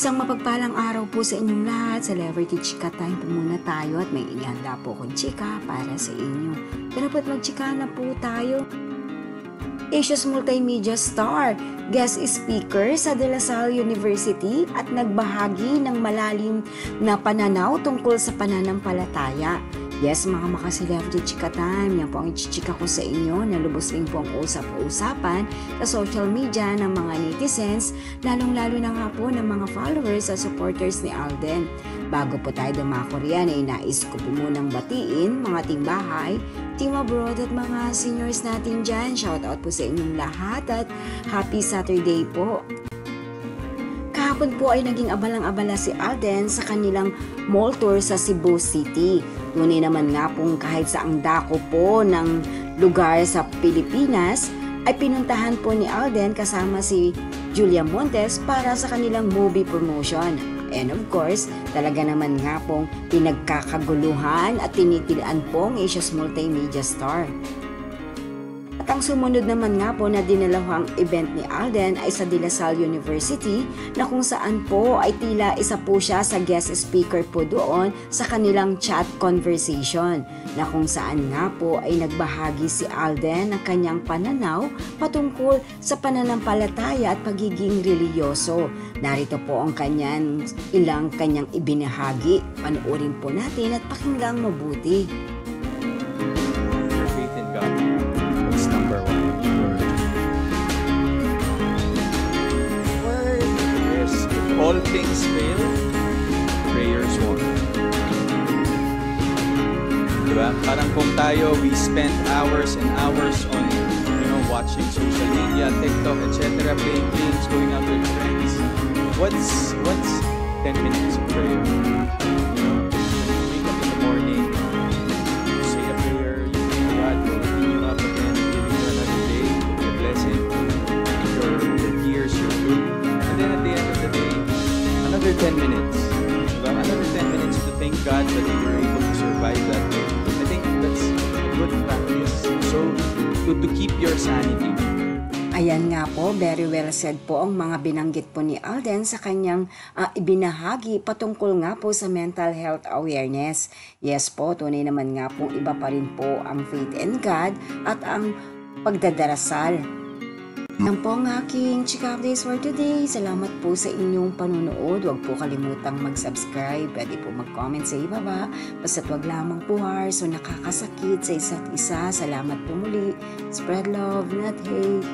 Isang mapagpalang araw po sa inyong lahat. Sa Celebrity Chika Time po muna tayo at may inihanda po akong chika para sa inyo. Pero po't magchika na po tayo. Asia's multimedia star, guest speaker sa De La Salle University at nagbahagi ng malalim na pananaw tungkol sa pananampalataya. Yes, mga maka-Celebrity Chika Time, yan po ang ichichika ko sa inyo na lubos rin po ang usap-usapan sa social media ng mga netizens, lalong-lalo na nga po ng mga followers at supporters ni Alden. Bago po tayo dumako riyan, ay nais ko po munang batiin mga team-bahay, team abroad at mga seniors natin dyan. Shoutout po sa inyong lahat at happy Saturday po. Kahapon po ay naging abalang-abala si Alden sa kanilang mall tour sa Cebu City. Tunay naman nga pong kahit sa ang dako po ng lugar sa Pilipinas ay pinuntahan po ni Alden kasama si Julia Montes para sa kanilang movie promotion. And of course, talaga naman nga pong pinagkakaguluhan at tinitilaan pong Asia's multimedia star. At ang sumunod naman nga po na dinalawang event ni Alden ay sa De La Salle University na kung saan po ay tila isa po siya sa guest speaker po doon sa kanilang chat conversation na kung saan nga po ay nagbahagi si Alden ng kanyang pananaw patungkol sa pananampalataya at pagiging reliyoso. Narito po ang ilang kanyang ibinahagi. Panoorin po natin at pakinggang mabuti. Number one word is if all things fail, prayers won. Diba? Parang kung tayo, we spend hours and hours on, watching social media, TikTok, etc., playing games, going out with friends. What's 10 minutes of prayer? When you wake up in the morning, you say a prayer, you thank God for waking you up again, giving you another day, your blessing, your years, your good. And then at the end of the day, another 10 minutes. Another 10 minutes to thank God that you were able to survive that day. I think that's a good practice. So, to keep your sanity. Ayan nga po, very well said po ang mga binanggit po ni Alden sa kanyang ibinahagi patungkol nga po sa mental health awareness. Yes po, tunay naman nga po iba pa rin po ang faith in God at ang pagdadarasal. Yan po ang aking Chika Updates for today. Salamat po sa inyong panunood. Huwag po kalimutang mag-subscribe. Pwede po mag-comment sa ibaba. Basta't wag lamang po harsh o nakakasakit sa isa't isa. Salamat po muli. Spread love, not hate.